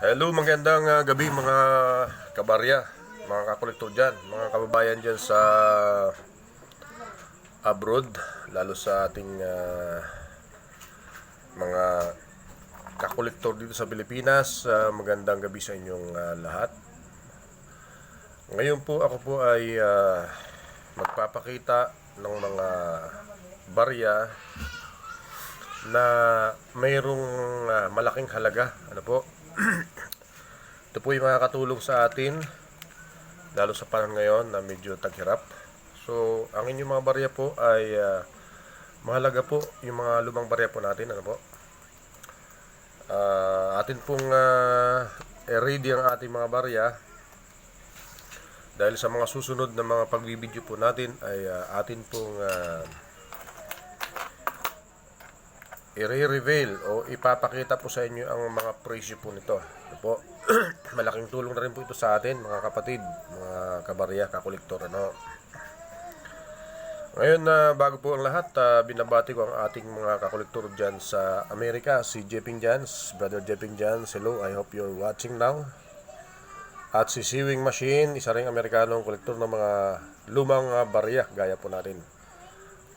Hello, magandang gabi mga kabarya, mga kakolektor dyan, mga kababayan dyan sa abroad, lalo sa ating mga kakolektor dito sa Pilipinas. Magandang gabi sa inyong lahat. Ngayon po ako po ay magpapakita ng mga barya na mayroong malaking halaga. Ano po? Ito po yung makakatulong sa atin lalo sa panahon ngayon na medyo taghirap. So, ang inyong mga barya po ay mahalaga po yung mga lumang barya po natin. Ano po? Atin pong ready ang ating mga barya dahil sa mga susunod na mga pagbibideo po natin ay atin pong i-reveal o ipapakita po sa inyo ang mga presyo po nito. Ito po. Malaking tulong na rin po ito sa atin, mga kapatid, mga kabarya, kakolektor. Ano? Ngayon, bago po ang lahat, binabati ko ang ating mga kakolektor dyan sa Amerika, si Jeping Jans, Brother Jeping Jans. Hello, I hope you're watching now. At si Sewing Machine, isa ring Amerikanong kolektor ng mga lumang barya, gaya po natin.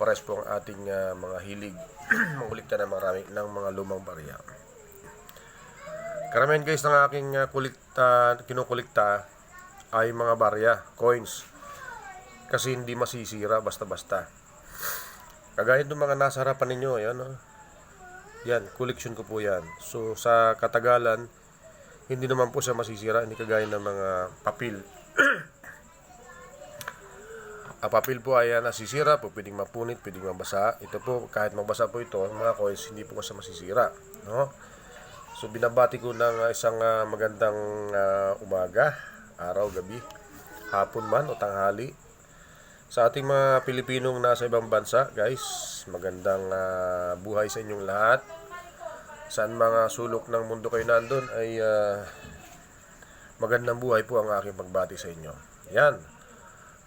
Pares po ang ating mga hilig mangulikta ng marami ng mga lumang barya. Karamihan guys ng aking kinukulikta ay mga barya, coins. Kasi hindi masisira basta-basta. Kagaya ng mga nasa harapan ninyo, ayan, yan, collection ko po yan. So sa katagalan, hindi naman po siya masisira, hindi kagaya ng mga papel. Papel po ay nasisira po, pwedeng mapunit, pwedeng mabasa. Ito po, kahit mabasa po ito, mga coins, hindi po kasi masisira. No? So, binabati ko ng isang magandang umaga, araw, gabi, hapon man o tanghali. Sa ating mga Pilipinong nasa ibang bansa, guys, magandang buhay sa inyong lahat. Saan mga sulok ng mundo kayo nandun ay magandang buhay po ang aking pagbati sa inyo. Yan.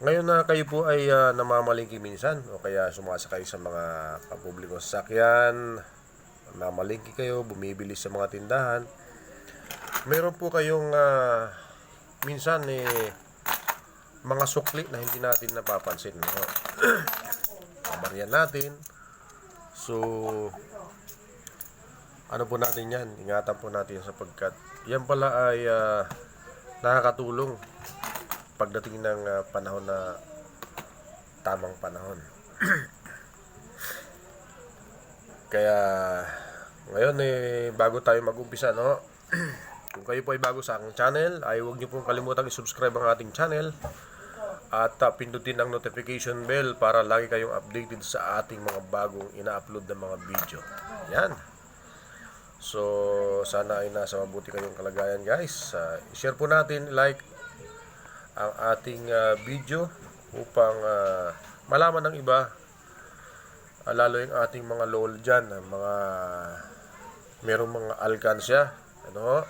Ngayon na kayo po ay namamalingki minsan o kaya sumasakay sa mga pampublikong sasakyan, namamalingki kayo, bumibili sa mga tindahan. Meron po kayong minsan mga sukli na hindi natin napapansin. Kabaryan natin. So, ano po natin yan? Ingatan po natin sapagkat yan pala ay nakakatulong pagdating ng panahon na tamang panahon. Kaya ngayon bago tayo mag-umpisa, no? Kung kayo po ay bago sa aking channel, ay huwag niyo pong kalimutang i-subscribe ang ating channel at pindutin ang notification bell para lagi kayong updated sa ating mga bagong ina-upload na mga video. Yan. So, sana ay nasa mabuti kayong kalagayan, guys. I-share po natin, like ang ating video upang malaman ng iba, lalo yung ating mga lol dyan, mga merong mga alkansya, ano,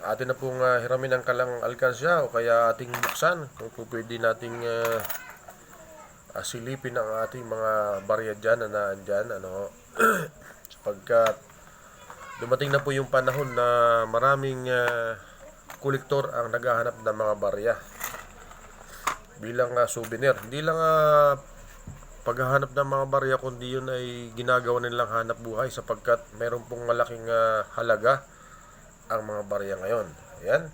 atin na pong hiramin ang kalang alkansya o kaya ating buksan kung pwede nating silipin ang ating mga barya dyan na naandyan, ano, sapagkat dumating na po yung panahon na maraming kolektor ang naghahanap ng mga barya bilang souvenir. Hindi lang paghahanap ng mga barya, kundi yun ay ginagawa nilang hanap buhay sapagkat mayroon pong malaking halaga ang mga barya ngayon. Ayan.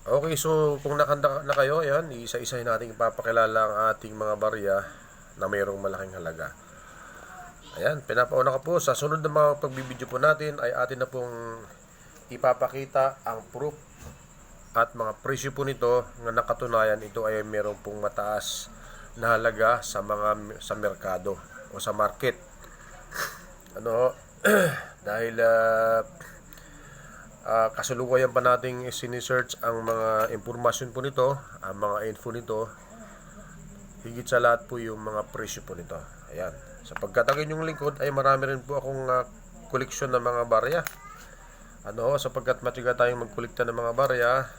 Okay, so kung nakanda na kayo, ayan, isa-isahin natin ipapakilala ang ating mga barya na mayroong malaking halaga. Ayan, pinapauna ka po. Sa sunod na mga pagbibideo po natin ay atin na pong ipapakita ang proof at mga presyo po nito na nakatunayan ito ay meron pong mataas na halaga sa merkado o sa market. Ano, dahil kasalukuyan pa nating sinisearch ang mga impormasyon po nito, ang mga info nito, higit sa lahat po yung mga presyo po nito. Ayan, sapagkat ang inyong lingkod ay marami rin po akong koleksyon ng mga barya. Ano, sapagkat matiga tayong magkulikta ng mga barya,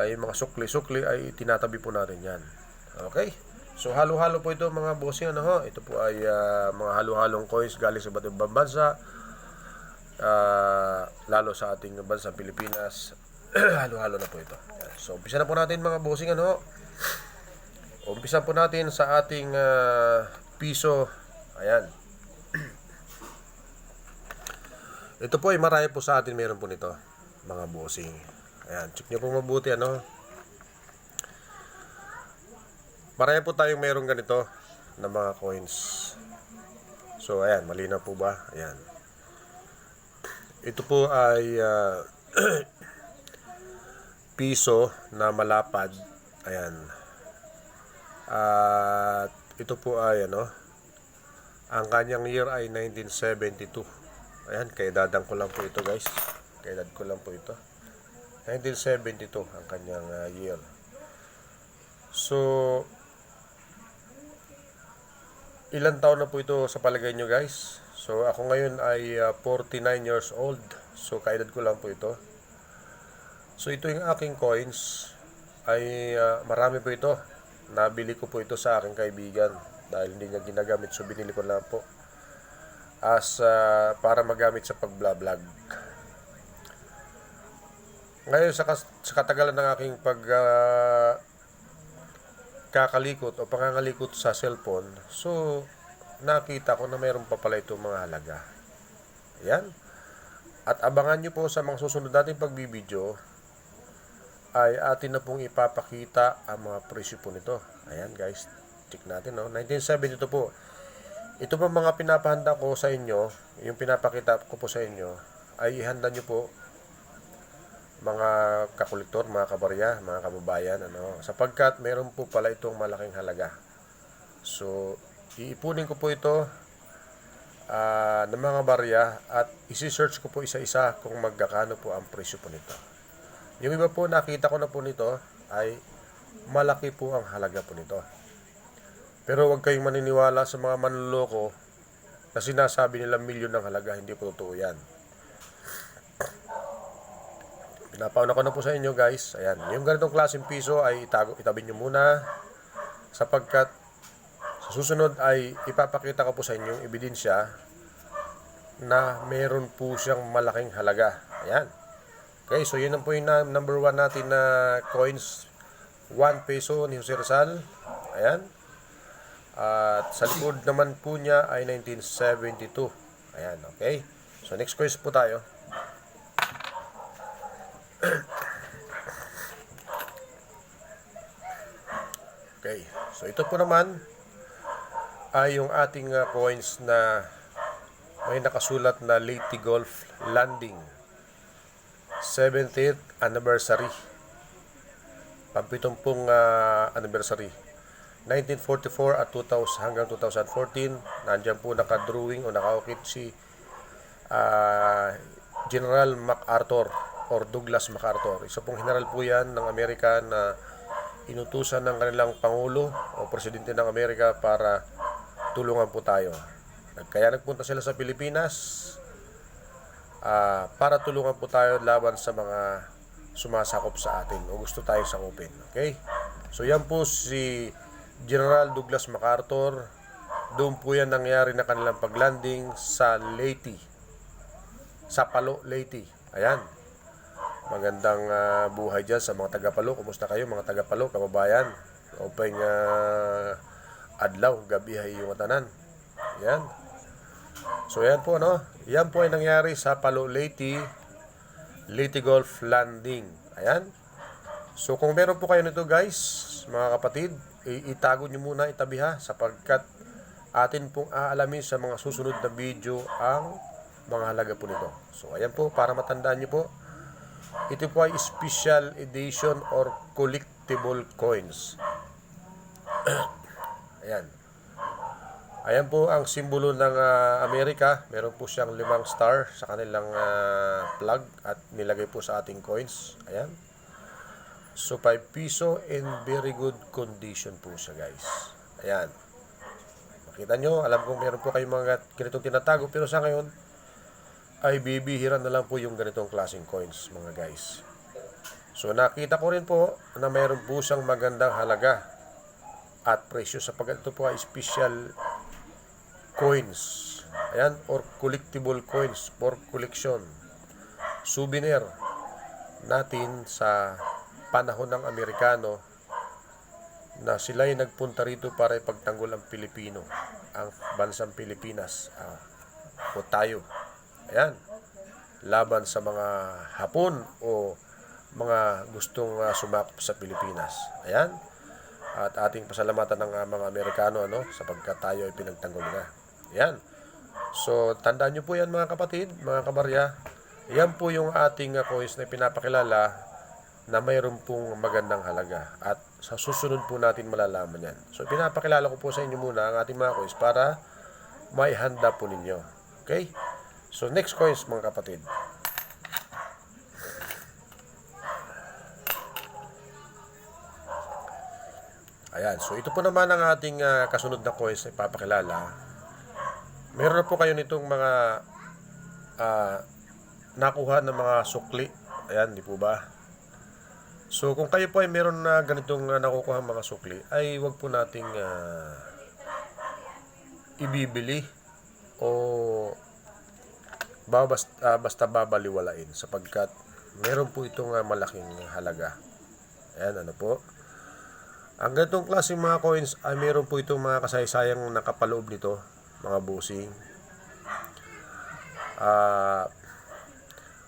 yung mga sukli-sukli ay tinatabi po natin yan. Okay? So halo-halo po ito mga bossing, ano ho? Ito po ay mga halo-halong coins galing sa iba't ibang bansa. lalo sa ating bansa Pilipinas. Halo-halo na po ito. Yan. So umpisa na po natin mga bossing, ano. Umpisa po natin sa ating piso. Ayan. Ito po ay marami po sa atin meron po nito, mga bossing. Ayan, check nyo po mabuti, ano. Marami po tayong meron ganito na mga coins. So ayan, malinaw po ba? Ayan. Ito po ay piso na malapad. Ayan. At ito po ay ano, ang kanyang year ay 1972. Ayan, kaedadang ko lang po ito, guys. Kaedad ko lang po ito. 1972 ang kanyang year. So, ilan taon na po ito sa palagay nyo, guys? So, ako ngayon ay 49 years old. So, kaedad ko lang po ito. So, ito yung aking coins. Ay marami po ito. Nabili ko po ito sa aking kaibigan. Dahil hindi niya ginagamit. So, binili ko lang po. As para magamit sa pag-vlog. Ngayon sa katagalan ng aking kakalikot o pangangalikot sa cellphone, so nakita ko na mayroon pa pala itong mga halaga. Ayan. At abangan nyo po sa mga susunod nating pagbibideo ay atin na pong ipapakita ang mga presyo po nito. Ayan, guys, check natin, no? 1972 po. Ito po mga pinapahanda ko sa inyo, yung pinapakita ko po sa inyo, ay ihanda nyo po, mga kakolektor, mga kabarya, mga kababayan, ano, sapagkat meron po pala itong malaking halaga. So, iipunin ko po ito ng mga barya at isi-search ko po isa-isa kung magkakano po ang presyo po nito. Yung iba po, nakita ko na po nito, ay malaki po ang halaga po nito. Pero huwag kayong maniniwala sa mga manloloko na sinasabi nila milyon ng halaga. Hindi po totoo yan. Pinapauna ko na po sa inyo, guys. Ayan. Yung ganitong klaseng piso ay itabi nyo muna. Sapagkat sa susunod ay ipapakita ko po sa inyo yung ebidensya na meron po siyang malaking halaga. Ayan. Okay, so yun ang po yung number 1 natin na coins. 1 peso ni Jose Rizal. Ayan. At sa likod naman po niya ay 1972. Ayan, okay. So next coins po tayo. Okay. So ito po naman ay yung ating coins na may nakasulat na Leyte Golf Landing 70th anniversary. Pampitumpung anniversary. 1944 at 2000 hanggang 2014, nandiyan po naka-drawing o naka-ukit si General MacArthur or Douglas MacArthur. Isa pong general po yan ng Amerika na inutusan ng kanilang Pangulo o Presidente ng Amerika para tulungan po tayo. Kaya nagpunta sila sa Pilipinas para tulungan po tayo laban sa mga sumasakop sa atin o gusto tayo sakupin. Okay? So yan po si General Douglas MacArthur. Doon po yan nangyari na kanilang paglanding sa Leyte. Sa Palo, Leyte. Ayan. Magandang buhay dyan sa mga taga-Palo. Kumusta kayo mga taga-Palo, kababayan? Openg adlaw, gabi ay yung tanan. Ayan. So yan po, no? Yan po ay nangyari sa Palo, Leyte. Leyte Golf Landing. Ayan. So kung meron po kayo nito, guys, mga kapatid, itago nyo muna, itabi ha, sapagkat atin pong aalamin sa mga susunod na video ang mga halaga po nito. So ayan po, para matandaan nyo po, ito po ay special edition or collectible coins. Ayan. Ayan po ang simbolo ng Amerika. Meron po siyang 5 star sa kanilang flag at nilagay po sa ating coins. Ayan. So 5 piso in very good condition po siya, guys. Ayan. Makita nyo, alam kong meron po kayong mga ganitong tinatago, pero sa ngayon ay bibihira na lang po yung ganitong klaseng coins, mga guys. So nakita ko rin po na meron po siyang magandang halaga at presyo sapagkat ito po ay special coins. Ayan, or collectible coins for collection. Souvenir natin sa panahon ng Amerikano na sila'y nagpunta rito para ipagtanggol ang Pilipino, ang bansang Pilipinas, o tayo. Ayan, laban sa mga Hapon o mga gustong sumakop sa Pilipinas. Ayan, at ating pasalamatan ng mga Amerikano sapagkat tayo ay pinagtanggol na. Ayan. So, tandaan nyo po yan mga kapatid, mga kabarya. Yan po yung ating coins na pinapakilala na mayroon pong magandang halaga. At sa susunod po natin malalaman yan. So, pinapakilala ko po sa inyo muna ang ating mga coins para maihanda po ninyo. Okay? So, next coins mga kapatid. Ayan. So, ito po naman ang ating kasunod na coins na ipapakilala. Meron na po kayo nitong mga nakuha ng mga sukli. Ayan, di po ba? So, kung kayo po ay meron na ganitong nakukuha mga sukli, ay wag po nating ibibili o basta babaliwalain sapagkat meron po itong malaking halaga. Ayan, ano po? Ang ganitong klaseng mga coins ay meron po itong mga kasaysayang nakapaloob nito, mga busing.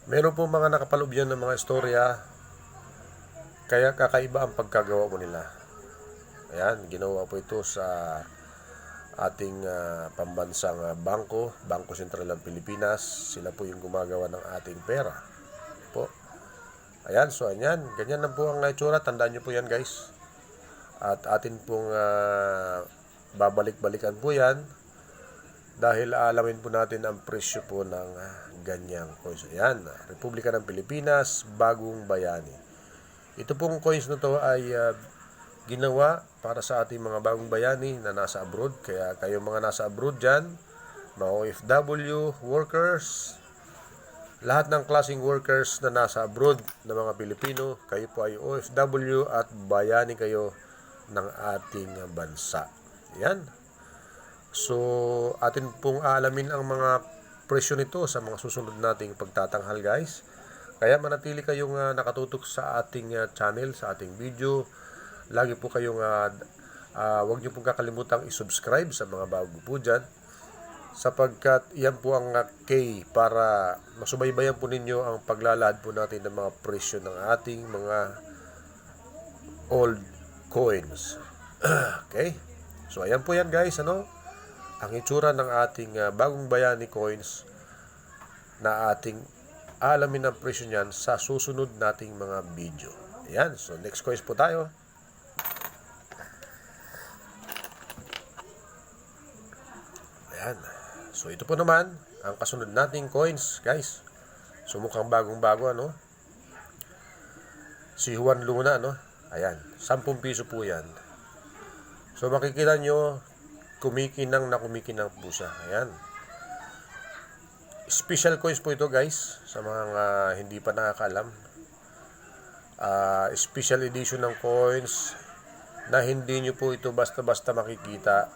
Meron po mga nakapaloob yan ng mga istorya, kaya kakaiba ang pagkagawa mo nila. Ayan, ginawa po ito sa ating pambansang Bangko Sentral ng Pilipinas. Sila po yung gumagawa ng ating pera po. Ayan, so ayan, ganyan na po ang itsura. Tandaan nyo po yan guys. At atin pong babalik-balikan po yan dahil alamin po natin ang presyo po ng ganyang coins. Ayan, Republika ng Pilipinas, Bagong Bayani. Ito pong coins na to ay ginawa para sa ating mga bagong bayani na nasa abroad. Kaya kayo mga nasa abroad dyan, mga OFW, workers, lahat ng klaseng workers na nasa abroad na mga Pilipino, kayo po ay OFW at bayani kayo ng ating bansa. Ayan. So, atin pong aalamin ang mga presyo nito sa mga susunod nating pagtatanghal guys. Kaya manatili kayong nakatutok sa ating channel, sa ating video. Lagi po kayong, huwag niyo pong kakalimutang i-subscribe sa mga bago po dyan. Sapagkat yan po ang key para masubaybayan po ninyo ang paglalahad po natin ng mga presyo ng ating mga old coins. Okay? So, ayan po yan guys, ang itsura ng ating bagong bayani coins na ating alamin ang presyo niyan sa susunod nating mga video. Ayan, so next coins po tayo. Ayan. So ito po naman ang kasunod nating coins, guys. So mukhang bagong-bago Si Juan Luna, Ayan, 10 piso po 'yan. So makikita nyo kumikinang po siya. Ayan. Special coins po ito guys sa mga hindi pa nakakaalam. Special edition ng coins na hindi nyo po ito basta-basta makikita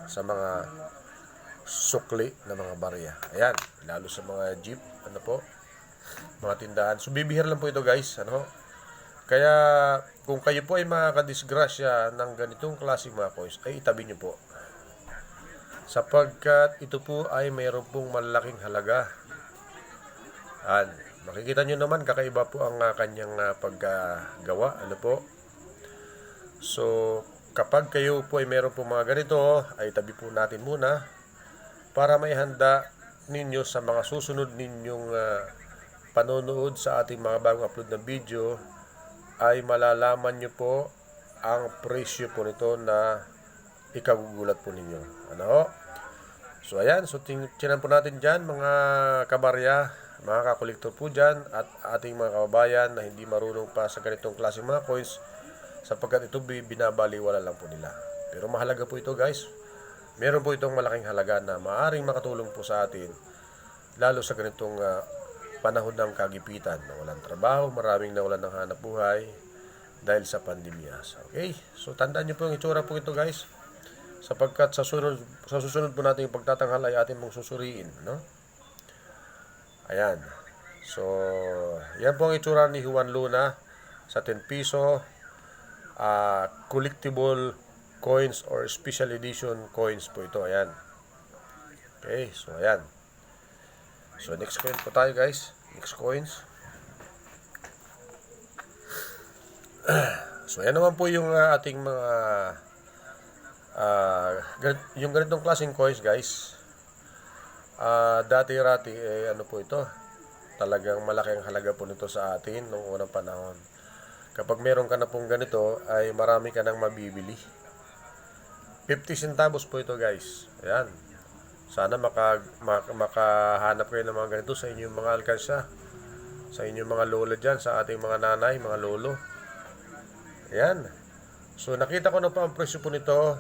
sa mga sukli na mga barya. Ayan, lalo sa mga jeep, mga tindahan. So bibihira lang po ito guys, Kaya kung kayo po ay makakadisgrasya ng ganitong klaseng mga coins, ay itabi nyo po. Sapagkat ito po ay mayroon pong malaking halaga. Makikita nyo naman, kakaiba po ang kanyang paggawa. So, kapag kayo po ay mayroon pong mga ganito, ay tabi po natin muna para may handa ninyo sa mga susunod ninyong panonood sa ating mga bagong upload na video, ay malalaman nyo po ang presyo po nito na ikagugulat po ninyo. So ayan, so tinan po natin dyan mga kabarya, mga kakolektor po dyan at ating mga kababayan na hindi marunong pa sa ganitong klaseng mga coins sapagkat ito binabaliwala lang po nila. Pero mahalaga po ito guys. Meron po itong malaking halaga na maaaring makatulong po sa atin lalo sa ganitong panahon ng kagipitan na walang trabaho, maraming nawalan ng hanap buhay dahil sa pandemya. Okay? So tandaan nyo po yung itsura po ito guys. sapagkat sa susunod po nating pagtatanghal ay atin mong susuriin, no? Ayan. So, yan po ang itsura ni Juan Luna sa 10 piso collectible coins or special edition coins po ito. Ayan. Okay, so ayan. So, next coin po tayo, guys. Next coins. So, ayan naman po yung ating mga yung ganitong klaseng coins, guys. Dati-rati, ano po ito? Talagang malaki ang halaga po nito sa atin noong unang panahon. Kapag meron ka na pong ganito, ay marami ka nang mabibili. 50 centavos po ito, guys. Ayan. Sana makahanap kayo ng mga ganito sa inyong mga alkansya, sa inyong mga lolo dyan, sa ating mga nanay, mga lolo. Ayan. So, nakita ko na po ang presyo po nito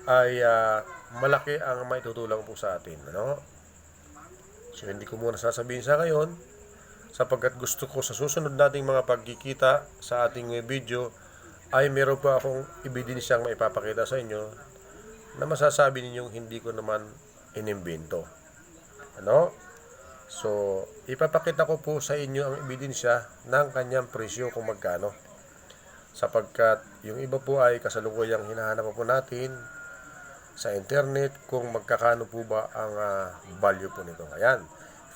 ay malaki ang maitutulong po sa atin. Ano? So, hindi ko muna sasabihin sa ngayon sapagkat gusto ko sa susunod nating mga pagkikita sa ating video ay meron pa akong ebidensyang maipapakita sa inyo na masasabi ninyong hindi ko naman inimbento. Ano? So, ipapakita ko po sa inyo ang ebidensya ng kanyang presyo kung magkano. Sapagkat yung iba po ay kasalukuyang hinahanap po natin sa internet kung magkakano po ba ang value po nito. Ayan,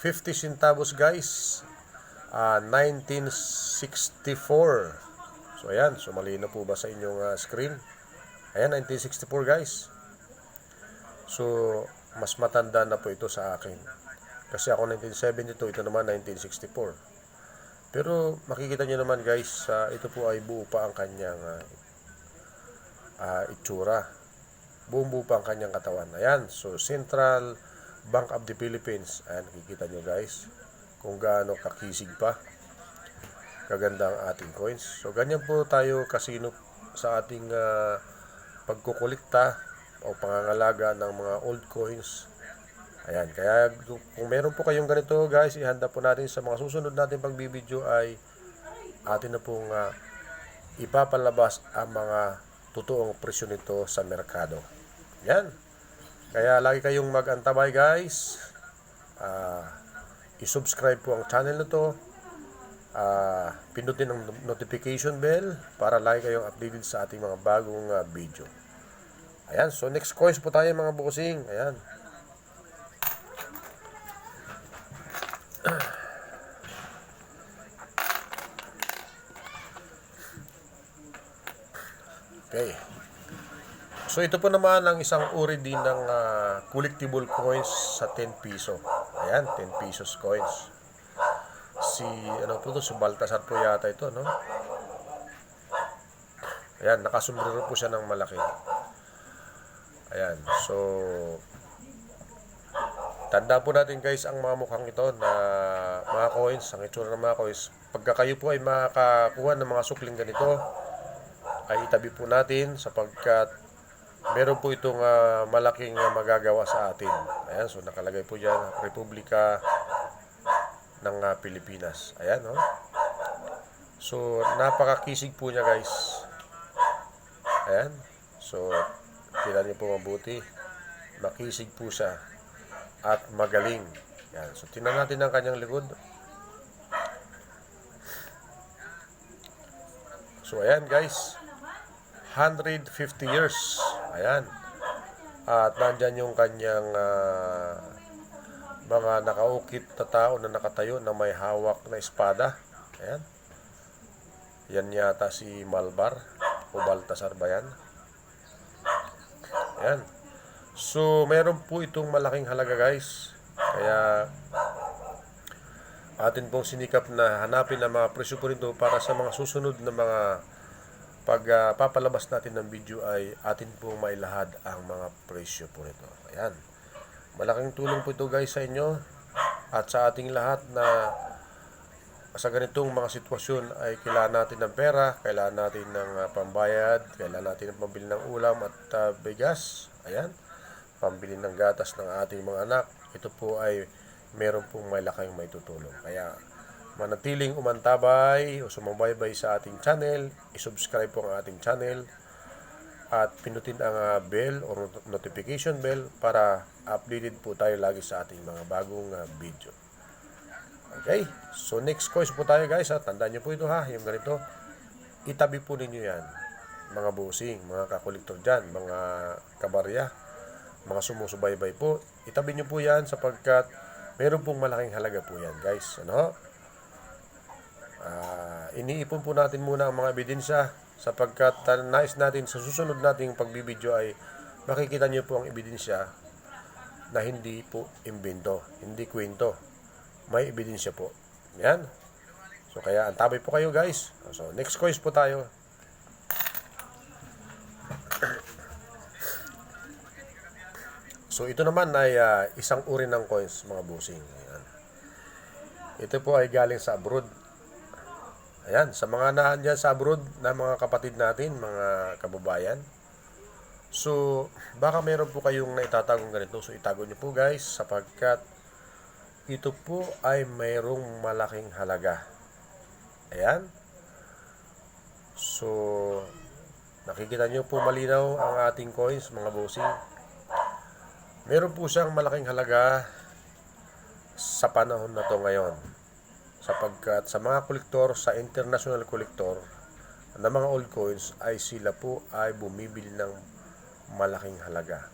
50 centavos, guys. 1964. So ayan, so malino po ba sa inyong screen? Ayan, 1964, guys. So mas matanda na po ito sa akin. Kasi ako 1972, ito naman 1964. Pero makikita nyo naman, guys, ito po ay buo pa ang kanyang itsura. Buo pa ang kanyang katawan. Ayan, so Central Bank of the Philippines. Ayan, nakikita nyo, guys, kung gaano kakisig pa. Kaganda ang ating coins. So, ganyan po tayo kasino sa ating pagkukulikta o pangangalaga ng mga old coins. Ayan, kaya kung meron po kayong ganito, guys, ihanda po natin sa mga susunod natin pagbibideo ay atin na pong ipapalabas ang mga totoong presyo nito sa merkado. Yan. Kaya lagi kayong mag-antabay, guys. I-subscribe po ang channel na to. Pindutin ang notification bell para lagi kayong updated sa ating mga bagong video. Ayan. So, next coins po tayo, mga bossing. Ayan. Okay. So, ito po naman ang isang uri din ng collectible coins sa 10 piso. Ayan, 10 pesos coins. Ano po to? Si Baltasar po yata ito, no? Ayan, nakasombrero po siya ng malaki. Ayan, so tanda po natin, guys, ang mga mukhang ito na mga coins, ang itsura ng mga coins. Pagka kayo po ay makakakuha ng mga sukling ganito, ay itabi po natin sapagkat meron po itong malaking magagawa sa atin. Ayan, so nakalagay po dyan, Republika ng Pilipinas. Ayan, no? So, napakakisig po niya, guys. Ayan. So, tingnan niyo po mabuti. Makisig po siya. At magaling. Ayan. So, tingnan natin ang kanyang likod. So, ayan, guys. 150 years. Ayan. At nandyan yung kanyang mga nakaukit na tao na nakatayo na may hawak na espada. Ayan. Yan yata si Malbar o Baltasar ba yan? Ayan. So, meron po itong malaking halaga, guys. Kaya atin pong sinikap na hanapin ang mga presyo po nito para sa mga susunod na mga pagpapalabas natin ng video ay atin pong mailahad ang mga presyo po nito. Ayan. Malaking tulong po ito, guys, sa inyo at sa ating lahat na sa ganitong mga sitwasyon ay kailangan natin ng pera, kailangan natin ng pambayad, kailangan natin ng pambili ng ulam at bigas. Ayan. Pambili ng gatas ng ating mga anak. Ito po ay meron pong malaking may tutulong. Kaya manatiling umantabay o sumubaybay sa ating channel, isubscribe po ang ating channel at pinutin ang bell or notification bell para updated po tayo lagi sa ating mga bagong video. Okay, so next coins po tayo guys ha. Tandaan nyo po ito ha, yung ganito. Itabi po ninyo yan, mga bossing, mga kakolektor dyan, mga kabarya, mga sumusubaybay po. Itabi nyo po yan sapagkat meron pong malaking halaga po yan guys. Ano? Iniipon po natin muna ang mga ebidensya sapagkat nais natin sa susunod nating pagbibideo ay makikita nyo po ang ebidensya na hindi po imbento, hindi kwento. May ebidensya po. Yan. So kaya antabay po kayo guys. So next coins po tayo. So ito naman ay isang uri ng coins mga bossing. Ayan. Ito po ay galing sa abroad. Ayan, sa mga naan dyan sa abroad na mga kapatid natin, mga kababayan. So, baka meron po kayong naitatagong ganito. So, itago nyo po guys sapagkat ito po ay mayroong malaking halaga. Ayan. So, nakikita nyo po malinaw ang ating coins, mga bossing. Meron po siyang malaking halaga sa panahon na to ngayon. Sapagkat sa mga kolektor, sa international kolektor na mga old coins ay sila po ay bumibili ng malaking halaga.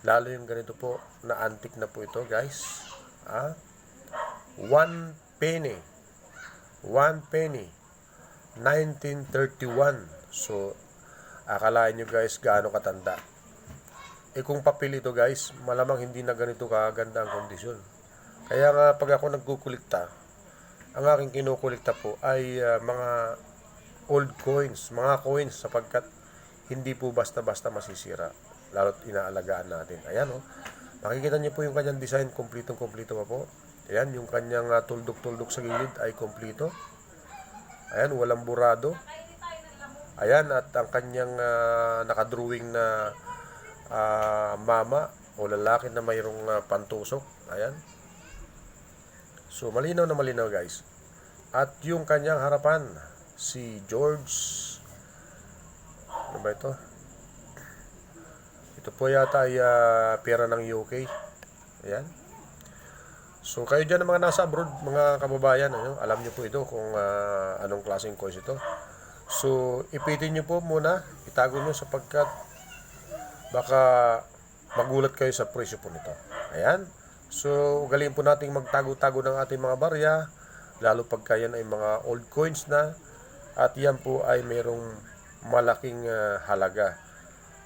Lalo yung ganito po na antique na po ito guys. 1 penny. 1 penny. 1931. So, akalain nyo guys gaano katanda. Kung papel ito guys, malamang hindi na ganito kaganda ang kondisyon. Kaya nga pag ako nagkukulikta, ang aking kinukulikta po ay mga old coins, mga coins sapagkat hindi po basta-basta masisira. Lalo't inaalagaan natin. Ayan o. Makikita niyo po yung kanyang design, kumplitong-kumplito pa po. Ayan, yung kanyang tuldok-tuldok sa gilid ay kumplito. Ayan, walang burado. Ayan, at ang kanyang nakadrawing na mama o lalaki na mayroong pantusok. Ayan. So, malinaw na malinaw guys. At yung kanyang harapan, si George, ano ba ito? Ito po yata ay pera ng UK. Ayan. So, kayo dyan ng mga nasa abroad, mga kababayan, alam nyo po ito kung anong klaseng coins ito. So, ipitin nyo po muna, itago nyo sapagkat baka magulat kayo sa presyo po nito. Ayan. So, ugaliin po nating magtago-tago ng ating mga barya, lalo pagka yan ay mga old coins na, at yan po ay mayroong malaking halaga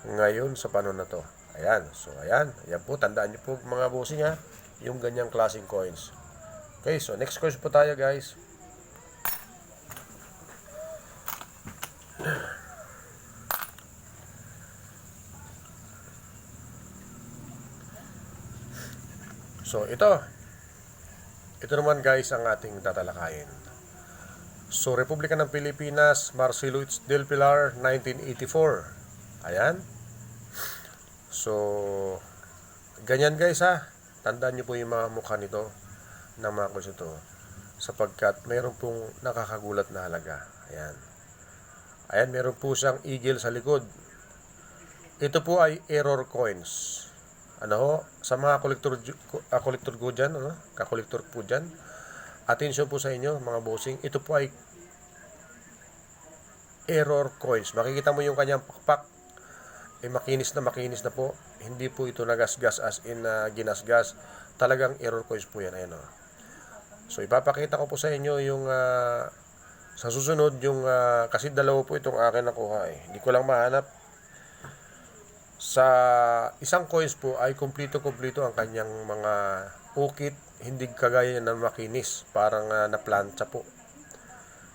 ngayon sa panahon na to. Ayan. So, ayan. Ayan po, tandaan nyo po mga bossing ha, yung ganyang klaseng coins. Okay, so next coins po tayo guys. So, ito naman guys ang ating tatalakayin. So, Republika ng Pilipinas, Marcelo del Pilar, 1984. Ayan. So, ganyan guys ha. Tandaan nyo po yung mga mukha nito, ng mga coins ito. Sapagkat mayroon pong nakakagulat na halaga. Ayan. Ayan, meron po siyang eagle sa likod. Ito po ay error coins. Ano ho, sa mga kolektor ko dyan, kakolektor po dyan, atensyon po sa inyo mga bossing, ito po ay error coins. Makikita mo yung kanyang pakpak, makinis na po, hindi po ito nagasgas as in ginasgas, talagang error coins po yan. Ayan, so ipapakita ko po sa inyo yung sa susunod, yung kasi dalawa po itong akin nakuha hindi ko lang mahanap. Sa isang coins po ay kumplito-kumplito ang kanyang mga ukit, hindi kagaya ng makinis, parang na-plancha po.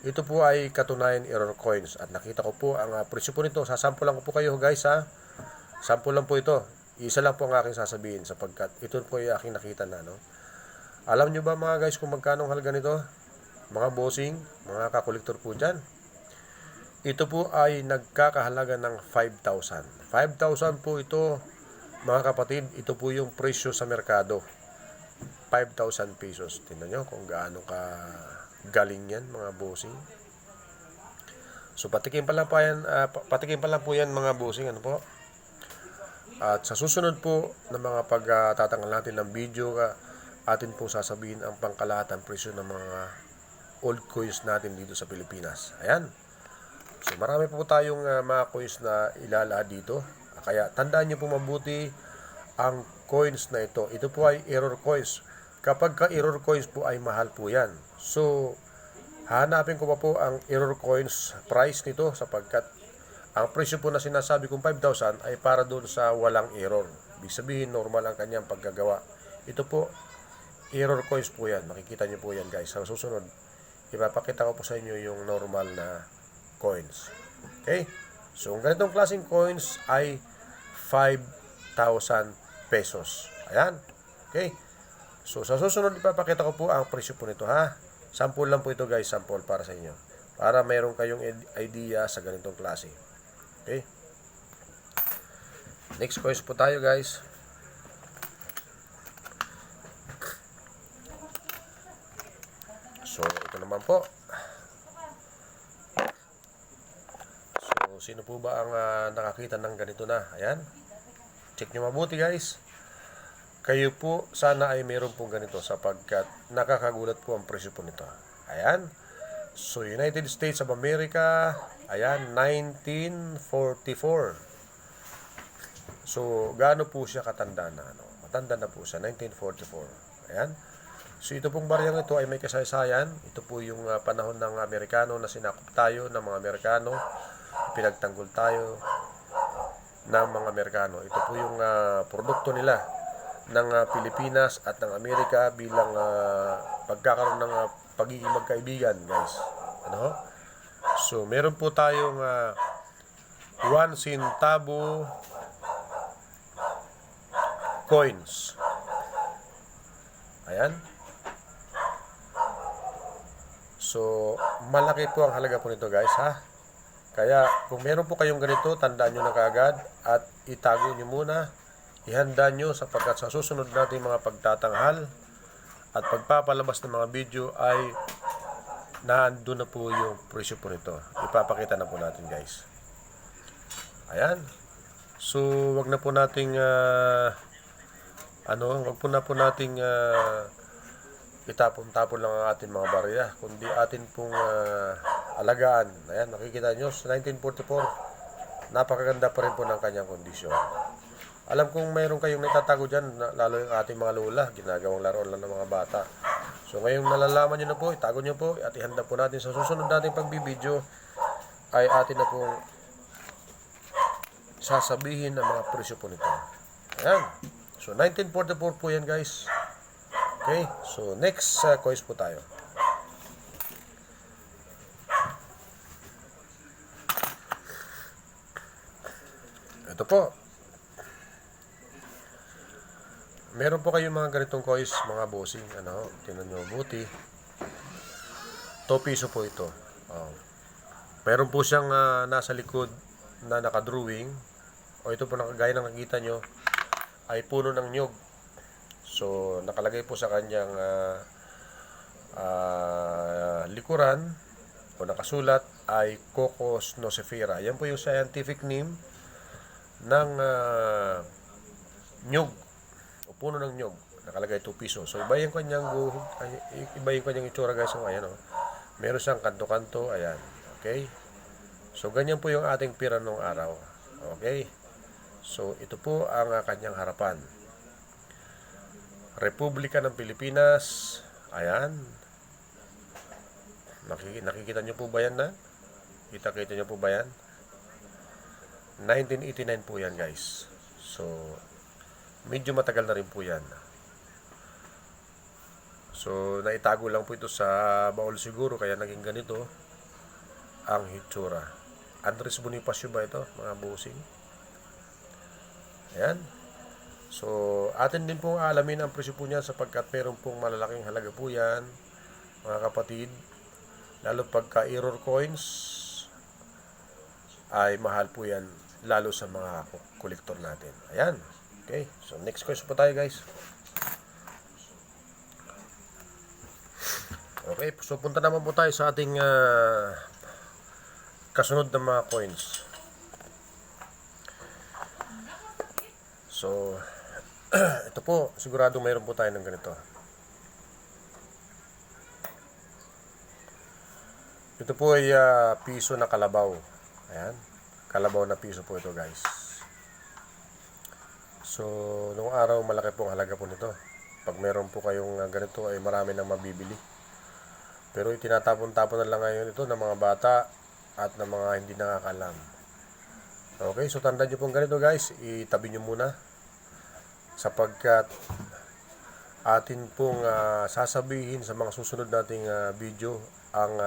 Ito po ay katunayan error coins at nakita ko po ang presyo po nito. Sasample lang ko po kayo guys ha. Sample lang po ito. Isa lang po ang aking sasabihin sapagkat ito po ay aking nakita na. Alam nyo ba mga guys kung magkano ang halaga nito? Mga bossing, mga kakolektor po dyan. Ito po ay nagkakahalaga ng 5,000. 5,000 po ito, mga kapatid. Ito po yung presyo sa merkado. 5,000 pesos. Tingnan nyo kung gaano ka galing yan, mga bossing. So patikim pa lang po yan, patikim pa lang po yan mga bossing, ano po. At sa susunod po ng mga pagtatanggal natin ng video, atin po sasabihin ang pangkalahatang presyo ng mga old coins natin dito sa Pilipinas. Ayan. So marami po tayong mga coins na ilalahad dito. Kaya tandaan niyo po mabuti ang coins na ito. Ito po ay error coins. Kapag ka error coins po ay mahal po yan. So hanapin ko pa po ang error coins price nito sapagkat ang presyo po na sinasabi kong 5,000 ay para doon sa walang error. Ibig sabihin normal ang kanyang paggagawa. Ito po error coins po yan. Makikita niyo po yan guys. Sa susunod ipapakita ko po sa inyo yung normal na coins. Okay? So ang ganitong klaseng coins ay 5,000 pesos. Ayan. Okay? So sa susunod ipapakita ko po ang presyo po nito ha. Sample lang po ito guys, sample para sa inyo. Para mayroon kayong idea sa ganitong klase. Okay? Next coins po tayo guys. So ito naman po. So sino po ba ang nakakita ng ganito na? Ayan. Check nyo mabuti guys. Kayo po sana ay meron pong ganito sapagkat nakakagulat po ang presyo po nito. Ayan. So United States of America, ayan, 1944. So gaano po siya katanda na? Matanda na po siya, 1944. Ayan. So ito pong baryang ito ay may kasaysayan. Ito po yung panahon ng Amerikano na sinakop tayo ng mga Amerikano. Pinagtanggol tayo ng mga Amerikano. Ito po yung produkto nila ng Pilipinas at ng Amerika bilang pagkakaroon ng pagiging magkaibigan guys. Ano? So meron po tayong 1 centavo coins. Ayan. So malaki po ang halaga po nito guys ha. Kaya kung meron po kayong ganito, tandaan nyo na kaagad at itago nyo muna. Ihanda nyo sapagkat sa susunod natin mga pagtatanghal at pagpapalabas ng mga video ay naandun na po yung presyo po nito. Ipapakita na po natin guys. Ayan. So wag na po nating wag po nating itapon-tapon lang ang ating mga barya, kundi atin pong alagaan. Ayan, nakikita nyo, 1944, napakaganda pa rin po ng kanyang kondisyon. Alam kong mayroon kayong natatago dyan, lalo yung ating mga lola, ginagawang laruan lang ng mga bata. So ngayong nalalaman nyo na po, itago nyo po, at ihanda po natin sa susunod nating pagbibideo, ay atin na pong sasabihin ang mga presyo po nito. Ayan. So 1944 po yan guys. Okay, so next coins po tayo. Ito po. Meron po kayong mga ganitong coins, mga bossing, tingnan nyo mabuti. 2 piso po ito. Meron po siyang nasa likod na nakadrawing. O ito po gaya ng nakikita nyo ay puno ng nyug. So nakalagay po sa kanyang likuran o nakasulat ay Cocos nocifera. Yan po yung scientific name ng nyug o puno ng nyug. Nakalagay 2 piso. So iba yung kanyang itsura guys. So ayan meron siyang kanto-kanto. Ayan. Okay. So ganyan po yung ating pira nung araw. Okay. So ito po ang kanyang harapan. Republika ng Pilipinas. Ayan. Nakikita nyo po ba yan na? Kita-kita nyo po ba yan? 1989 po yan guys. So medyo matagal na rin po yan. So naitago lang po ito sa baul siguro kaya naging ganito ang hitsura. Andres Bonifacio ba ito mga bossing? Ayan. So atin din pong alamin ang presyo po niya sapagkat meron pong malalaking halaga po yan mga kapatid. Lalo pagka error coins ay mahal po yan lalo sa mga kolektor natin. Ayan. Okay. So next question po tayo guys. Okay. So punta naman po tayo sa ating kasunod ng mga coins. So, ito po, sigurado mayroon po tayo ng ganito. Ito po ay piso na kalabaw. Ayan, kalabaw na piso po ito, guys. So, nung araw malaki pong halaga po nito. Pag meron po kayong ganito ay marami nang mabibili. Pero itinatapon-tapon na lang ngayon ito ng mga bata at ng mga hindi nakakalam. Okay, so tandaan nyo pong ganito, guys. Itabi nyo muna. Sapagkat atin pong sasabihin sa mga susunod nating video ang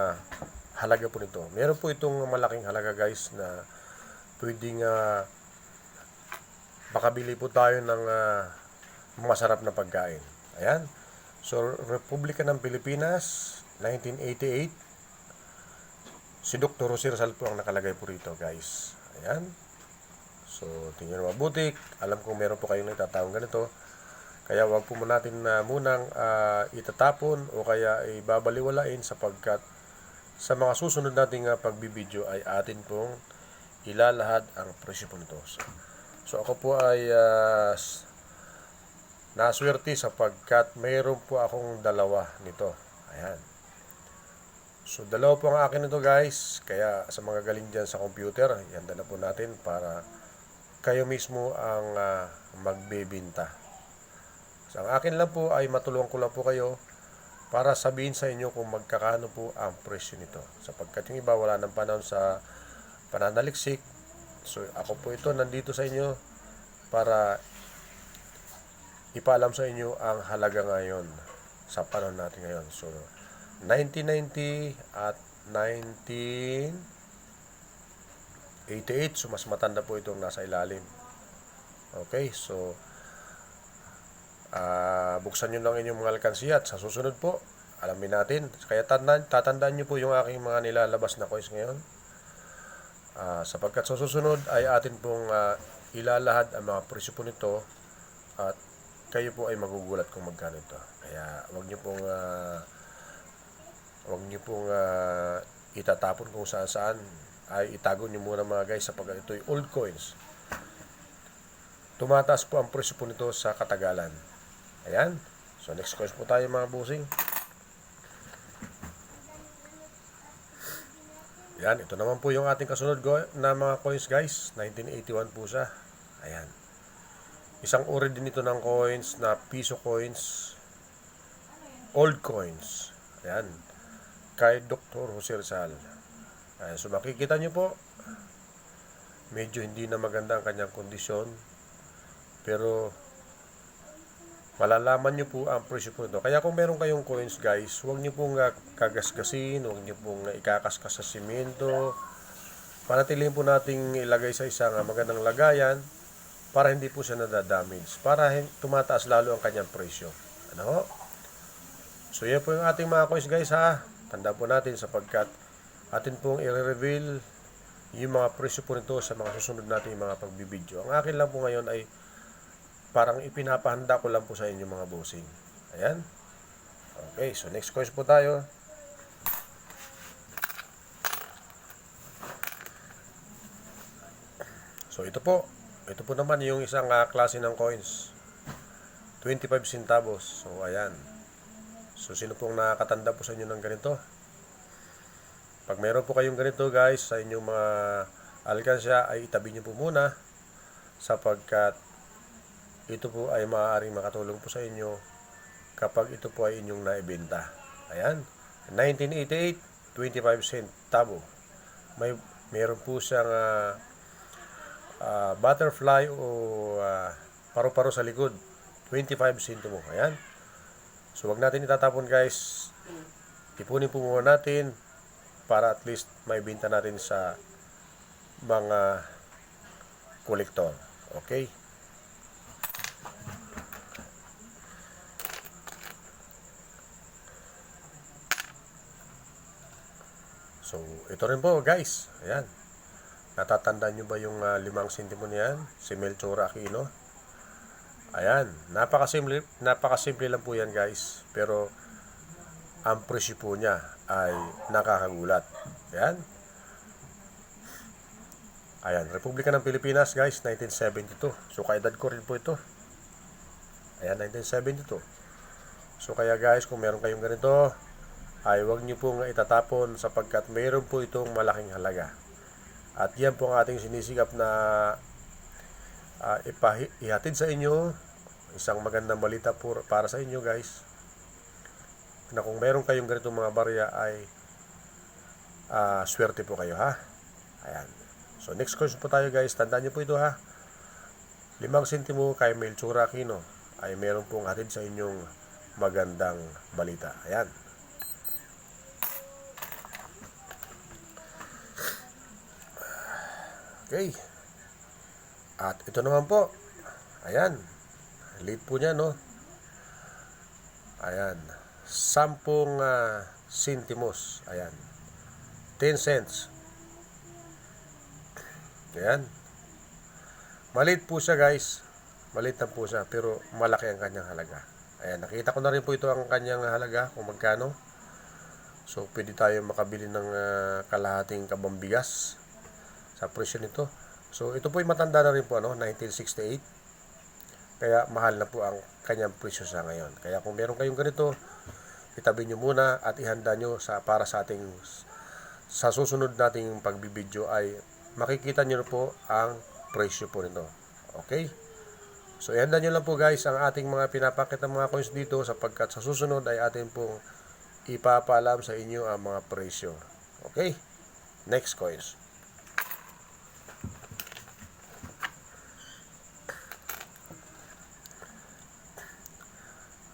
halaga po nito. Meron po itong malaking halaga, guys, na pwedeng makabili po tayo ng masarap na pagkain. Ayan. So, Republika ng Pilipinas, 1988. Si Dr. Jose Rizal po ang nakalagay po rito, guys. Ayan. So, tingnan nyo mabuti. Alam kong meron po kayong nagtatawang ganito. Kaya wag po natin munang itatapon o kaya ibabaliwalain sapagkat sa mga susunod nating pagbibideo ay atin pong ilalahad ang presyo po nito. So ako po ay naswerte sapagkat mayroon po akong dalawa nito. Ayan. So dalawa po ang akin nito, guys. Kaya sa mga galing dyan sa computer, yan na po natin para kayo mismo ang magbebenta. So ang akin lang po ay matulungan ko lang po kayo para sabihin sa inyo kung magkakano po ang presyo nito. Sapagkat yung iba wala ng panahon sa pananaliksik. So ako po ito nandito sa inyo para ipaalam sa inyo ang halaga ngayon sa panahon natin ngayon. So 1990 at 1988, so mas matanda po itong nasa ilalim. Okay, so buksan nyo lang inyong mga alkansiya at sa susunod po alamin natin. Kaya tatandaan nyo po yung aking mga nilalabas na coins ngayon, sapagkat sa susunod ay atin pong ilalahad ang mga presyo po nito at kayo po ay magugulat kung magkano ito. Kaya wag nyo pong itatapon kung saan ay itago nyo muna, mga guys, sapagkat ito ay old coins. Tumataas po ang presyo po nito sa katagalan. Ayan. So next coins po tayo, mga busing. Yan, ito naman po yung ating kasunod na mga coins, guys. 1981 po siya. Ayan. Isang uri din ito ng coins na piso coins. Old coins. Ayan. Kay Dr. Jose Rizal. Ayan. So makikita nyo po, medyo hindi na maganda ang kanyang kondisyon. Pero malalaman nyo po ang presyo po ito. Kaya kung meron kayong coins, guys, huwag nyo pong kagasgasin, huwag nyo pong ikakaskas sa simento. Panatilihin po nating ilagay sa isang magandang lagayan para hindi po siya nadadamage, para tumataas lalo ang kanyang presyo. Ano? So yan po yung ating mga coins, guys, ha. Tanda po natin sapagkat atin pong i-reveal yung mga presyo po nito sa mga susunod nating mga pagbibideo. Ang akin lang po ngayon ay parang ipinapahanda ko lang po sa inyo, mga bossing. Ayan. Okay, so next coins po tayo. So ito po naman yung isang klase ng coins. 25 centavos. So ayan. So sino pong nakakatanda po sa inyo ng ganito? Pag meron po kayong ganito, guys, sa inyong mga alkansya ay itabi nyo po muna sapagkat ito po ay maaaring makatulong po sa inyo kapag ito po ay inyong naibenta. Ayan. 1988, 25 centavo. Meron po siyang butterfly o paru-paro sa likod. 25 centavo. Ayan. So wag natin itatapon, guys. Ipunin po muna natin para at least may benta natin sa mga kolektor. Okay? So, ito rin po, guys. Ayan. Natatandaan nyo ba yung 5 sentimo niyan? Si Melchor Aquino. Ayan. Napakasimple lang po yan, guys. Pero, ang presyo po niya ay nakakagulat. Ayan. Ayan, Republika ng Pilipinas guys, 1972. So kaedad ko rin po ito. Ayan, 1972. So kaya guys, kung meron kayong ganito, ay huwag nyo pong itatapon sapagkat mayroon po itong malaking halaga. At yan po ang ating sinisikap na ihatid sa inyo. Isang magandang balita para sa inyo guys, na kung meron kayong ganitong mga barya ay swerte po kayo ha. Ayan. So next question po tayo guys, tandaan nyo po ito ha. 5 sentimo kay Melchor Aquino ay meron pong hatid sa inyong magandang balita. Ayan. Okay. At ito naman po. Ayan. Late po niya, no? Ayan. 10 sentimos. Ayan. 10 cents. Ayan. Maliit po siya, guys. Maliit na po siya, pero malaki ang kanyang halaga. Ayan. Nakita ko na rin po ito ang kanyang halaga, kung magkano. So, pwede tayo makabili ng kalahating kabang bigas sa presyo nito. So ito po ay matanda na rin po, 1968. Kaya mahal na po ang kanyang presyo sa ngayon. Kaya kung meron kayong ganito, itabi nyo muna at ihanda nyo para sa susunod nating pagbibideo ay makikita nyo po ang presyo po nito. Okay? So ihanda nyo lang po guys ang ating mga pinapakit ng mga coins dito sapagkat sa susunod ay atin pong ipapaalam sa inyo ang mga presyo. Okay? Next coins.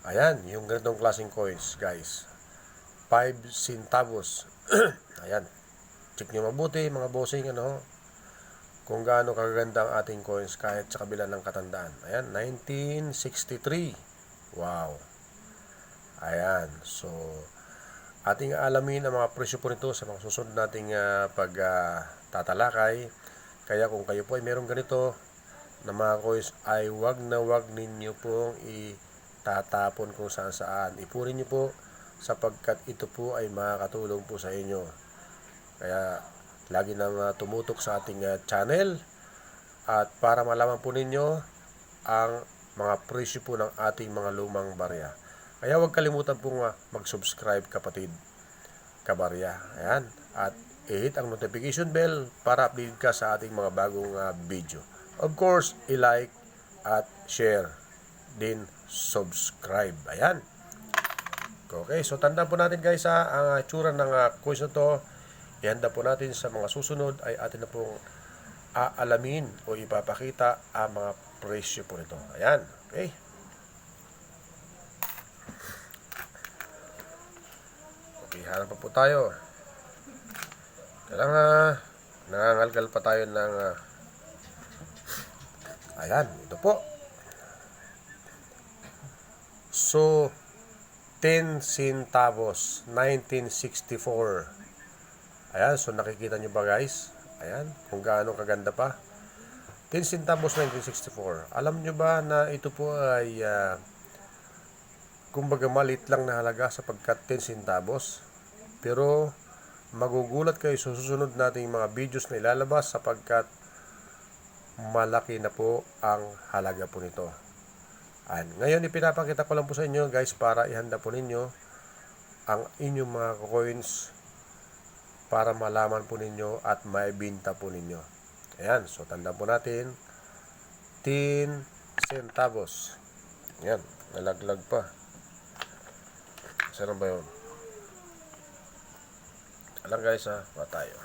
Ayan, yung ganitong klaseng coins, guys. 5 centavos. Ayan. Check nyo mabuti, mga bossing, kung gaano kaganda ang ating coins kahit sa kabila ng katandaan. Ayan, 1963. Wow. Ayan, so, ating alamin ang mga presyo po nito sa mga susunod nating pagtatalakay. Kaya kung kayo po ay meron ganito na mga coins, ay wag na wag ninyo pong tatapon kung saan saan. Ipunin nyo po sapagkat ito po ay makakatulong po sa inyo. Kaya lagi nang tumutok sa ating channel at para malaman po ninyo ang mga presyo po ng ating mga lumang barya. Kaya huwag kalimutan pong mag-subscribe kapatid kabarya. Ayan. At i-hit ang notification bell para update ka sa ating mga bagong video. Of course, i-like at share din subscribe. Ayan. Okay, so tandaan po natin guys ang tsura ng coins na to. Ihanda po natin sa mga susunod ay atin na pong aalamin o ipapakita ang mga presyo po nito. Ayan. Okay. Okay, hanap pa po tayo. Kailangan nangangalgal pa tayo ng ayan, ito po. So, 10 centavos, 1964. Ayan, so nakikita nyo ba guys? Ayan, kung gaano kaganda pa. 10 centavos, 1964. Alam nyo ba na ito po ay, kumbaga maliit lang na halaga sapagkat 10 centavos. Pero, magugulat kayo sa susunod nating mga videos na ilalabas sapagkat malaki na po ang halaga po nito. Ngayon ipinapakita ko lang po sa inyo guys para ihanda po ninyo ang inyong mga coins para malaman po ninyo at maibenta po ninyo. Ayan, so tandaan po natin 10 centavos. Ayan, nalaglag pa. Saan ba yun? Alam guys pa tayo.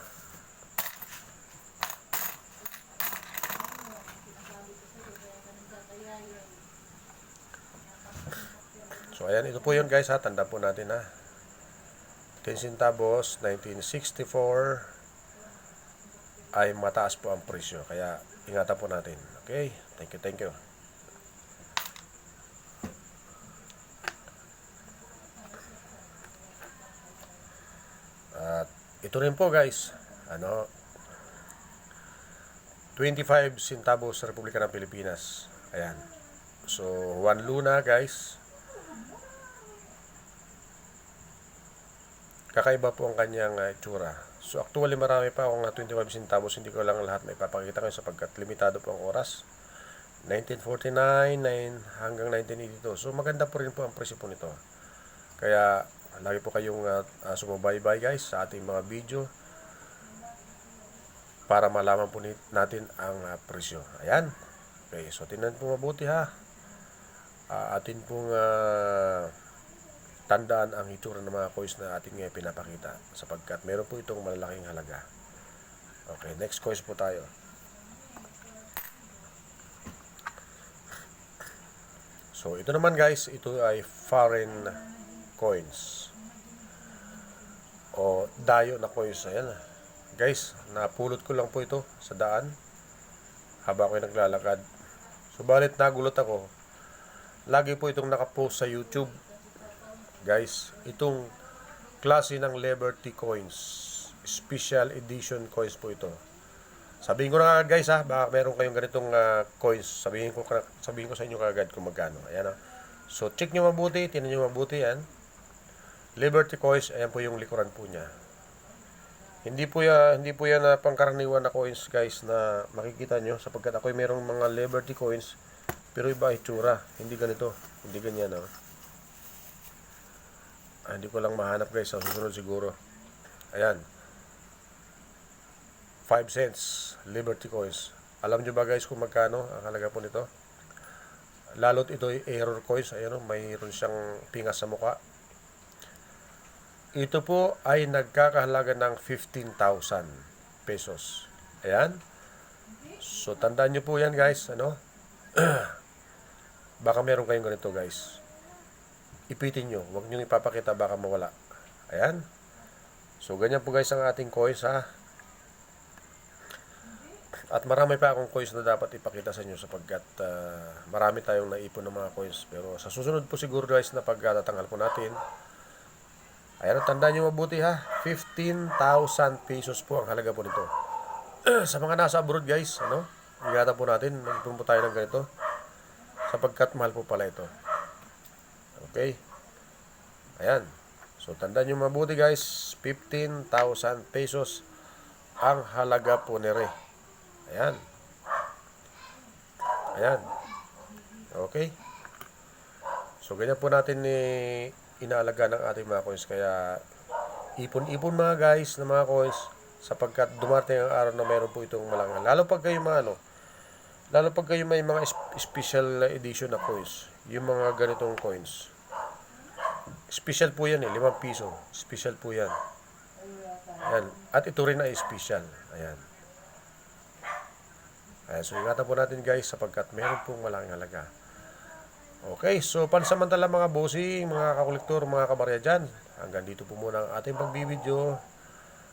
So ayan, ito po yun guys tandaan po natin 10 centavos, 1964 ay mataas po ang presyo. Kaya ingatan po natin. Okay, thank you. At ito rin po guys, 25 centavos sa Republika ng Pilipinas. Ayan. So, 1 luna guys. Kakaiba po ang kanyang itsura. So actually marami pa akong 25 centavos, hindi ko lang lahat na ipapakita kayo sapagkat limitado po ang oras. 1949 hanggang 1982. So maganda po rin po ang presyo po nito. Kaya lagi po kayong sumubaybay guys sa ating mga video para malaman po natin ang presyo. Ayan. Okay, so tingnan po mabuti ha. Atin pong tandaan ang itsura ng mga coins na ating pinapakita sapagkat meron po itong malalaking halaga. Okay, next coins po tayo. So ito naman guys, ito ay foreign coins o dayo na coins. Ayan guys, napulot ko lang po ito sa daan habang ako'y naglalakad. Subalit nagulat ako, lagi po itong nakapost sa YouTube guys, itong klase ng Liberty coins, special edition coins po ito. Sabihin ko na guys ha, baka meron kayong ganitong coins, sabihin ko sa inyo kagad kung magkano. Ayan ha. So check nyo mabuti, tingnan nyo mabuti yan. Liberty coins, ayan po yung likuran po niya. Hindi po yan na pangkaraniwan na coins guys na makikita nyo sapagkat ako'y merong mga Liberty coins pero iba itsura, hindi ganito, hindi ganyan ha. Hindi ko lang mahanap guys sa susunod siguro. Ayan, 5 cents Liberty coins. Alam nyo ba guys kung magkano ang halaga po nito? Lalo't ito ay error coins. Ayan o, mayroon siyang pingas sa mukha. Ito po ay nagkakahalaga ng 15,000 pesos. Ayan. So tandaan nyo po yan guys. Ano? Baka meron kayong ganito guys. Ipitin nyo. Huwag nyo ipapakita, baka mawala. Ayan. So ganyan po guys ang ating coins ha. At marami pa akong coins na dapat ipakita sa inyo sapagkat marami tayong naipon ng mga coins. Pero sa susunod po siguro guys na pagtatanggal po natin. Ayan, tandaan nyo mabuti ha. 15,000 pesos po ang halaga po nito. Sa mga nasa abroad guys, ano? Ingatan po natin, nagpun po tayo ng ganito. Sapagkat mahal po pala ito. Okay. Ayan. So tandaan nyo mabuti guys, 15,000 pesos ang halaga po ni Re. Ayan. Ayan. Okay. So, ganyan po natin inaalaga ng ating mga coins. Kaya, ipon-ipon mga guys ng mga coins sapagkat dumarating ang araw na mayroon po itong malangan. Lalo pag kayo may mga special edition na coins. Yung mga ganitong coins. Special po yan 5 piso. Special po yan. Ayan. At ito rin ay special. Ayan. So ingatan po natin guys sapagkat meron pong malaking halaga. Okay, so pansamantala mga bossing, mga kakolektor, mga kabarya dyan, hanggang dito po muna ang ating pagbibideo.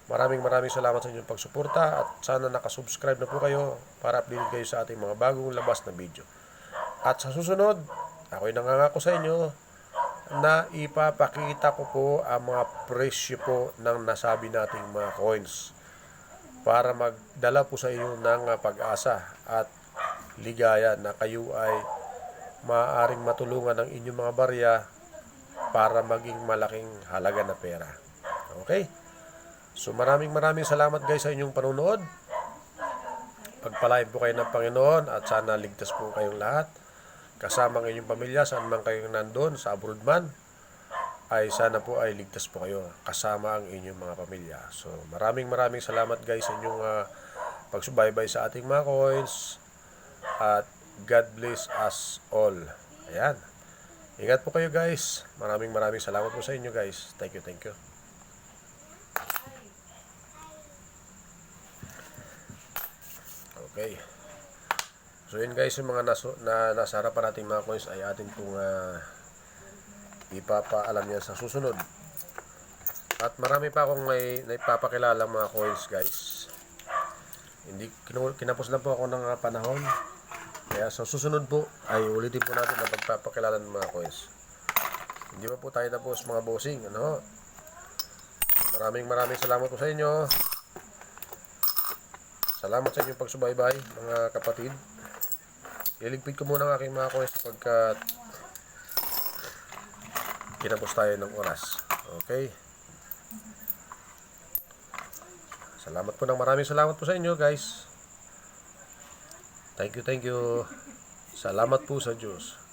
Maraming salamat sa inyong pagsuporta at sana nakasubscribe na po kayo para updated kayo sa ating mga bagong labas na video. At sa susunod, ako'y nangangako sa inyo na ipapakita ko po ang mga presyo po ng nasabi nating mga coins para magdala po sa inyo ng pag-asa at ligaya na kayo ay maaaring matulungan ng inyong mga barya para maging malaking halaga na pera. Okay? So maraming salamat guys sa inyong panunood. Pagpalain po kayo ng Panginoon at sana ligtas po kayong lahat. Kasama ng inyong pamilya, saan man kayong nandun, sa abroad man, ay sana po ay ligtas po kayo kasama ang inyong mga pamilya. So maraming salamat guys sa inyong pagsubaybay sa ating mga coins at God bless us all. Ayan. Ingat po kayo guys. Maraming salamat po sa inyo guys. Thank you. Okay. So yun guys, yung mga nasa harapan nating mga coins ay atin pong ipapaalam yan sa susunod. At marami pa akong naipapakilala mga coins guys. Hindi kinapos na po ako ng panahon. Kaya sa susunod po ay ulitin po natin ang pagpapakilala ng mga coins. Hindi pa po tayo tapos mga bossing, ano? Maraming salamat po sa inyo. Salamat sa inyong pagsubaybay mga kapatid. Iligpit ko muna ang aking mga coins pagkat kinapos tayo ng oras. Okay. Salamat po ng maraming salamat po sa inyo guys. Thank you. Salamat po sa Diyos.